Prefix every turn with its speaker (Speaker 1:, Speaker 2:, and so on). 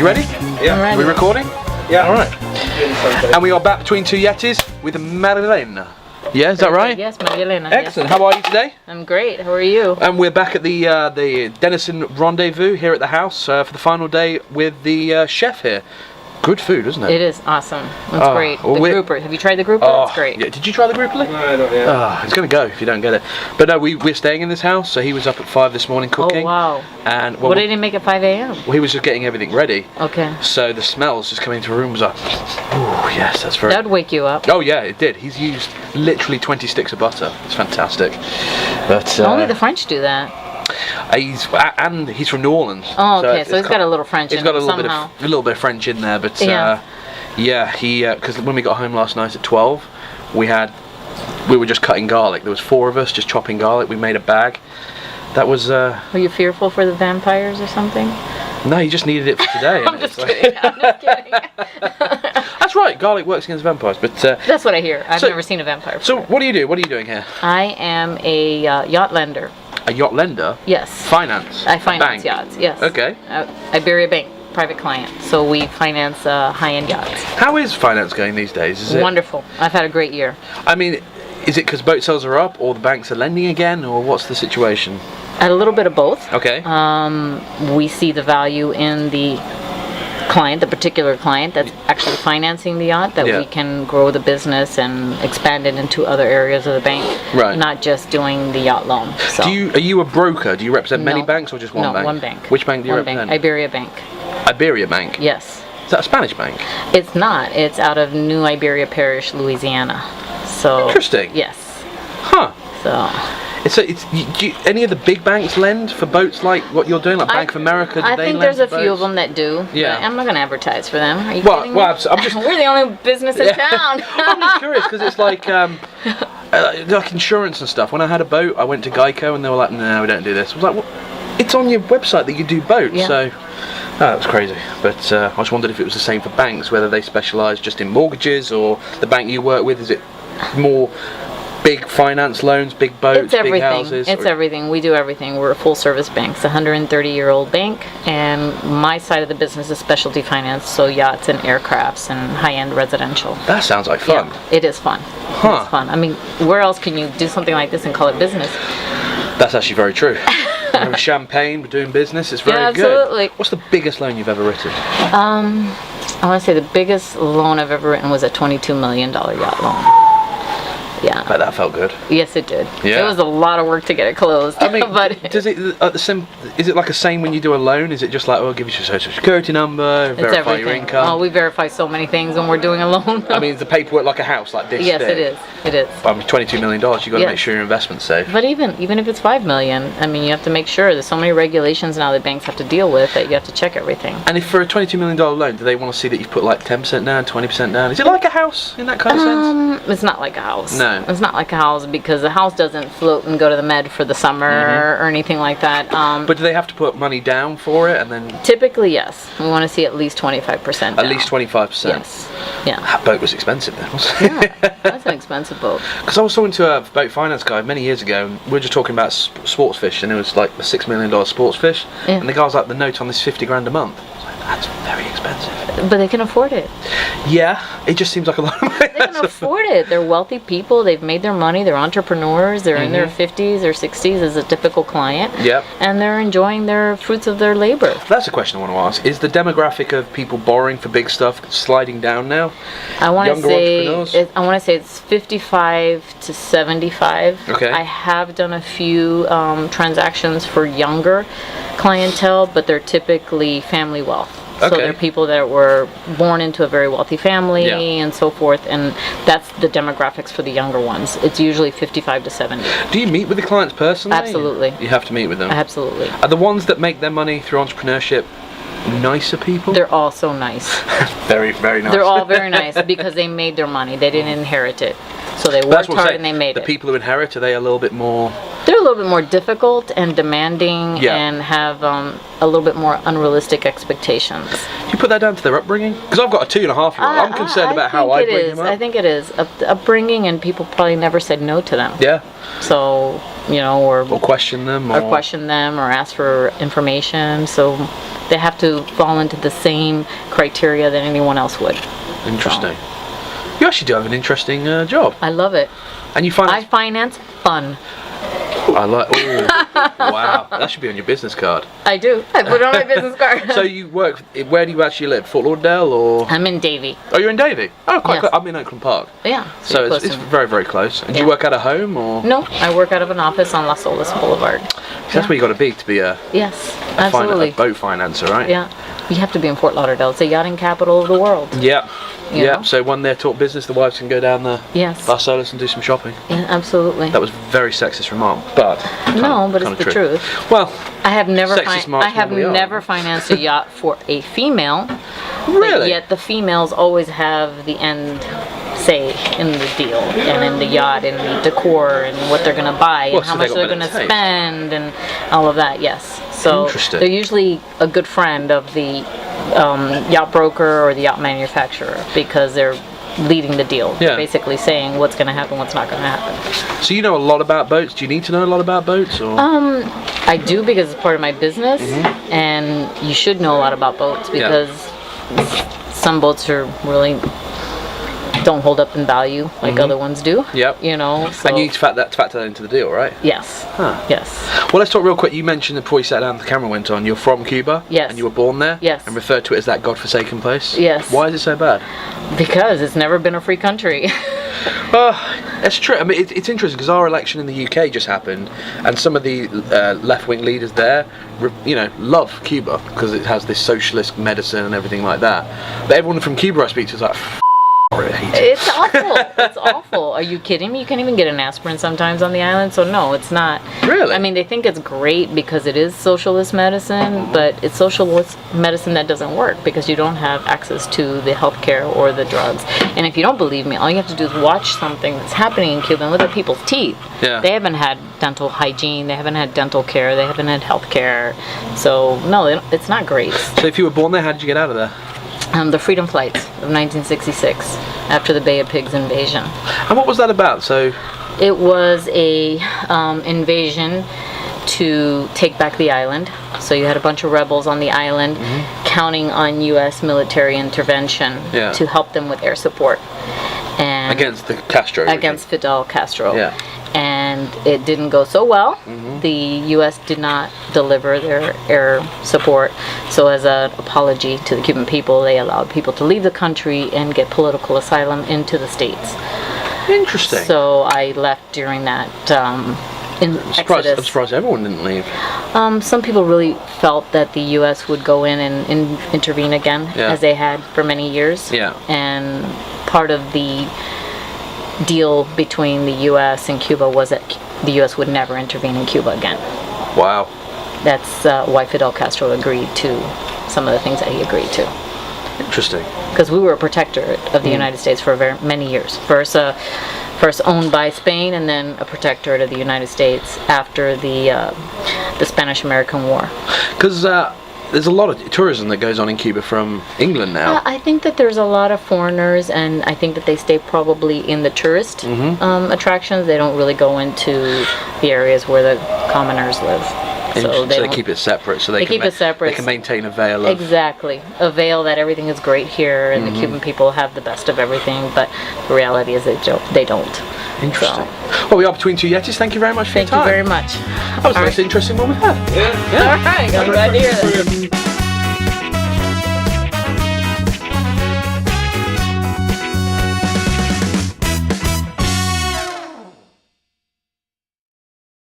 Speaker 1: You ready?
Speaker 2: Yeah.
Speaker 1: Are we recording?
Speaker 2: Yeah.
Speaker 1: All right. And we are back between two Yetis with Elena. Yeah, is that right?
Speaker 3: Yes, Elena.
Speaker 1: Excellent.
Speaker 3: Yes.
Speaker 1: How are you today?
Speaker 3: I'm great. How are you?
Speaker 1: And we're back at the Denison Rendezvous here at the house for the final day with the chef here. Good food, isn't it?
Speaker 3: It is awesome. It's great.
Speaker 1: Well,
Speaker 3: the grouper. Have you tried the grouper? It's great.
Speaker 1: Yeah. Did you try the grouper?
Speaker 2: No, not yet.
Speaker 1: It's going to go if you don't get it. But no, we're staying in this house, so he was up at 5 this morning cooking.
Speaker 3: Oh, wow.
Speaker 1: And
Speaker 3: What did he make at 5 a.m.?
Speaker 1: Well, he was just getting everything ready.
Speaker 3: Okay.
Speaker 1: So the smells just coming into the room was like, oh yes, that's very...
Speaker 3: That would wake you up.
Speaker 1: Oh yeah, it did. He's used literally 20 sticks of butter. It's fantastic. But
Speaker 3: Only the French do that.
Speaker 1: He's from New Orleans.
Speaker 3: Oh, okay. So he's got a little French in him somehow.
Speaker 1: He's got a little bit of French in there, but
Speaker 3: yeah.
Speaker 1: He because when we got home last night at 12, we were just cutting garlic. There was 4 of us just chopping garlic. We made a bag. That was.
Speaker 3: Were you fearful for the vampires or something?
Speaker 1: No, you just needed it for today.
Speaker 3: I'm just kidding. I'm just kidding.
Speaker 1: That's right. Garlic works against vampires, but
Speaker 3: that's what I hear. I've never seen a vampire before.
Speaker 1: So what do you do? What are you doing here?
Speaker 3: I am a yacht lender.
Speaker 1: A yacht lender?
Speaker 3: Yes.
Speaker 1: Finance?
Speaker 3: I finance yachts, yes.
Speaker 1: Okay.
Speaker 3: Iberia Bank, private client. So we finance high-end yachts.
Speaker 1: How is finance going these days? Is it
Speaker 3: wonderful? I've had a great year.
Speaker 1: I mean, is it because boat sales are up, or the banks are lending again, or what's the situation?
Speaker 3: A little bit of both.
Speaker 1: Okay.
Speaker 3: We see the value in the client, the particular client that's actually financing the yacht, that we can grow the business and expand it into other areas of the bank,
Speaker 1: right?
Speaker 3: Not just doing the yacht loan. So.
Speaker 1: Are you a broker? Do you represent many banks or just one bank?
Speaker 3: No, one bank.
Speaker 1: Which bank do you represent?
Speaker 3: Bank. Iberia Bank.
Speaker 1: Iberia Bank?
Speaker 3: Yes.
Speaker 1: Is that a Spanish bank?
Speaker 3: It's not. It's out of New Iberia Parish, Louisiana. So.
Speaker 1: Interesting.
Speaker 3: Yes.
Speaker 1: Huh.
Speaker 3: So.
Speaker 1: Do any of the big banks lend for boats like what you're doing, like Bank of America?
Speaker 3: I think there's a few of them that do.
Speaker 1: Yeah.
Speaker 3: I'm not going to advertise for them. Are you kidding me?
Speaker 1: Well, I'm just.
Speaker 3: We're the only business in town.
Speaker 1: I'm just curious because it's like insurance and stuff. When I had a boat, I went to Geico and they were like, "No, we don't do this." I was like, "Well, it's on your website that you do boats."
Speaker 3: Yeah.
Speaker 1: So that was crazy. But I just wondered if it was the same for banks, whether they specialise just in mortgages or the bank you work with, is it more big finance loans, big boats, big houses?
Speaker 3: It's everything. We do everything. We're a full service bank. It's a 130-year-old bank, and my side of the business is specialty finance, so yachts and aircrafts and high-end residential.
Speaker 1: That sounds like fun.
Speaker 3: Yeah, it is fun.
Speaker 1: Huh.
Speaker 3: It is fun. I mean, where else can you do something like this and call it business?
Speaker 1: That's actually very true. We're champagne, we're doing business, it's very
Speaker 3: absolutely.
Speaker 1: good. What's the biggest loan you've ever written?
Speaker 3: I want to say the biggest loan I've ever written was a $22 million yacht loan. Yeah.
Speaker 1: But that felt good.
Speaker 3: Yes, it did.
Speaker 1: Yeah.
Speaker 3: It was a lot of work to get it closed.
Speaker 1: I mean,
Speaker 3: but
Speaker 1: is it like the same when you do a loan? Is it just like, oh, I'll give you your social security number, verify your income?
Speaker 3: Oh, we verify so many things when we're doing a loan.
Speaker 1: I mean, is the paperwork like a house, like this?
Speaker 3: Yes, it is. It is.
Speaker 1: But I mean, $22 million, you've got to make sure your investment's safe.
Speaker 3: But even if it's $5 million, I mean, you have to make sure. There's so many regulations now that banks have to deal with that you have to check everything.
Speaker 1: And if for a $22 million loan, do they want to see that you've put like 10% down, 20% down? Is it like a house in that kind of sense?
Speaker 3: It's not like a house.
Speaker 1: No.
Speaker 3: It's not like a house because the house doesn't float and go to the Med for the summer or anything like that.
Speaker 1: But do they have to put money down for it and then?
Speaker 3: Typically, yes. We want to see at least 25% down.
Speaker 1: At least 25%?
Speaker 3: Yes. Yeah.
Speaker 1: That boat was expensive then, wasn't it?
Speaker 3: Yeah, that's an expensive boat.
Speaker 1: Because I was talking to a boat finance guy many years ago, and we were just talking about sports fish, and it was like a $6 million sports fish, and the guy was like, the note on this 50 grand a month. I was like, that's very expensive.
Speaker 3: But they can afford it.
Speaker 1: Yeah, it just seems like a lot of money.
Speaker 3: They can afford it. They're wealthy people. They've made their money. They're entrepreneurs. They're in their 50s or 60s as a typical client.
Speaker 1: Yep.
Speaker 3: And they're enjoying their fruits of their labor.
Speaker 1: That's a question I want to ask. Is the demographic of people borrowing for big stuff sliding down now?
Speaker 3: I want to say
Speaker 1: entrepreneurs?
Speaker 3: It's 55 to 75.
Speaker 1: Okay.
Speaker 3: I have done a few transactions for younger clientele, but they're typically family wealth. So they're people that were born into a very wealthy family and so forth, and that's the demographics for the younger ones. It's usually 55 to 70.
Speaker 1: Do you meet with the clients personally?
Speaker 3: Absolutely.
Speaker 1: You have to meet with them?
Speaker 3: Absolutely.
Speaker 1: Are the ones that make their money through entrepreneurship nicer people?
Speaker 3: They're all so nice.
Speaker 1: Very, very nice.
Speaker 3: They're all very nice because they made their money. They didn't inherit it. So they worked hard and they made it.
Speaker 1: The people who inherit, are they a little bit more...
Speaker 3: They're a little bit more difficult and demanding and have a little bit more unrealistic expectations.
Speaker 1: Do you put that down to their upbringing? Because I've got a 2.5-year-old. I'm concerned about how I bring him up.
Speaker 3: I think it is. Upbringing, and people probably never said no to them.
Speaker 1: Yeah.
Speaker 3: So, you know, or
Speaker 1: question them.
Speaker 3: Or question them or ask for information. So they have to fall into the same criteria that anyone else would.
Speaker 1: Interesting. You actually do have an interesting job.
Speaker 3: I love it.
Speaker 1: And you finance?
Speaker 3: I finance fun.
Speaker 1: I like. Oh, wow! That should be on your business card.
Speaker 3: I do. I put it on my business card.
Speaker 1: So you work. Where do you actually live? Fort Lauderdale or?
Speaker 3: I'm in Davie.
Speaker 1: Oh, you're in Davie. Oh, quite
Speaker 3: Yes.
Speaker 1: close. I'm in Oakland Park.
Speaker 3: Yeah.
Speaker 1: So it's very, very close. And do you work out of home or?
Speaker 3: No, I work out of an office on Las Olas Boulevard.
Speaker 1: That's where you got to be a
Speaker 3: Yes, absolutely.
Speaker 1: a boat financer, right?
Speaker 3: Yeah. You have to be in Fort Lauderdale. It's the yachting capital of the world.
Speaker 1: Yeah.
Speaker 3: You
Speaker 1: Yeah.
Speaker 3: know?
Speaker 1: So when they're taught business, the wives can go down the
Speaker 3: Yes.
Speaker 1: Las Olas and do some shopping.
Speaker 3: Yeah, absolutely.
Speaker 1: That was very sexist remark, but
Speaker 3: No, but it's the
Speaker 1: true.
Speaker 3: truth.
Speaker 1: Well,
Speaker 3: I have never
Speaker 1: Sexist marks
Speaker 3: I have
Speaker 1: normally are.
Speaker 3: never financed a yacht for a female.
Speaker 1: really?
Speaker 3: But yet the females always have the end say in the deal and in the yacht and the decor and what they're going to buy and
Speaker 1: Well,
Speaker 3: how
Speaker 1: so they
Speaker 3: much
Speaker 1: got
Speaker 3: they're
Speaker 1: better
Speaker 3: going to
Speaker 1: taste.
Speaker 3: spend and all of that. Yes. So
Speaker 1: Interesting.
Speaker 3: they're usually a good friend of the yacht broker or the yacht manufacturer because they're leading the deal.
Speaker 1: Yeah.
Speaker 3: Basically saying what's going to happen, what's not going to happen.
Speaker 1: So you know a lot about boats. Do you need to know a lot about boats, or?
Speaker 3: I do because it's part of my business, and you should know a lot about boats because some boats are really don't hold up in value like other ones do.
Speaker 1: Yep.
Speaker 3: You know. So,
Speaker 1: And you need to factor that into the deal, right?
Speaker 3: yes.
Speaker 1: Huh.
Speaker 3: Yes.
Speaker 1: Well, let's talk real quick. You mentioned before you sat down, the camera went on. You're from Cuba.
Speaker 3: Yes.
Speaker 1: And you were born there.
Speaker 3: Yes.
Speaker 1: And referred to it as that godforsaken place.
Speaker 3: Yes.
Speaker 1: Why is it so bad?
Speaker 3: Because it's never been a free country.
Speaker 1: That's true. I mean, it's interesting because our election in the UK just happened, and some of the left-wing leaders there, love Cuba because it has this socialist medicine and everything like that. But everyone from Cuba I speak to is like, I hate it.
Speaker 3: It's awful. It's awful. Are you kidding me? You can't even get an aspirin sometimes on the island. So no, it's not.
Speaker 1: Really?
Speaker 3: I mean, they think it's great because it is socialist medicine, but it's socialist medicine that doesn't work because you don't have access to the healthcare or the drugs. And if you don't believe me, all you have to do is watch something that's happening in Cuba and look at people's teeth.
Speaker 1: Yeah.
Speaker 3: They haven't had dental hygiene. They haven't had dental care. They haven't had healthcare. So no, it's not great.
Speaker 1: So if you were born there, how did you get out of there?
Speaker 3: The Freedom Flights of 1966 after the Bay of Pigs invasion.
Speaker 1: And what was that about? So
Speaker 3: It was a invasion to take back the island. So you had a bunch of rebels on the island counting on U.S. military intervention to help them with air support. And
Speaker 1: against the Castro regime.
Speaker 3: against Fidel Castro.
Speaker 1: Yeah.
Speaker 3: And it didn't go so well. The U.S. did not deliver their air support. So as an apology to the Cuban people, they allowed people to leave the country and get political asylum into the States.
Speaker 1: Interesting.
Speaker 3: So I left during that
Speaker 1: I'm
Speaker 3: exodus.
Speaker 1: surprised everyone didn't leave.
Speaker 3: Some people really felt that the U.S. would go in and intervene again, as they had for many years.
Speaker 1: Yeah.
Speaker 3: And part of the deal between the U.S. and Cuba was that the U.S. would never intervene in Cuba again.
Speaker 1: Wow.
Speaker 3: That's why Fidel Castro agreed to some of the things that he agreed to.
Speaker 1: Interesting.
Speaker 3: Because we were a protectorate of the United States for many years. First owned by Spain, and then a protectorate of the United States after the Spanish-American War.
Speaker 1: Because there's a lot of tourism that goes on in Cuba from England now.
Speaker 3: I think that there's a lot of foreigners, and I think that they stay probably in the tourist attractions. They don't really go into the areas where the commoners live.
Speaker 1: So they keep it separate, so they can
Speaker 3: keep it separate.
Speaker 1: They can maintain a veil of
Speaker 3: Exactly. A veil that everything is great here, and the Cuban people have the best of everything, but the reality is they don't.
Speaker 1: Interesting.
Speaker 3: So,
Speaker 1: Well, we are between two Yetis. Thank you very much for your
Speaker 3: thank you
Speaker 1: time.
Speaker 3: very much.
Speaker 1: That was the most interesting one we've had.
Speaker 3: All right. I'm glad to hear that.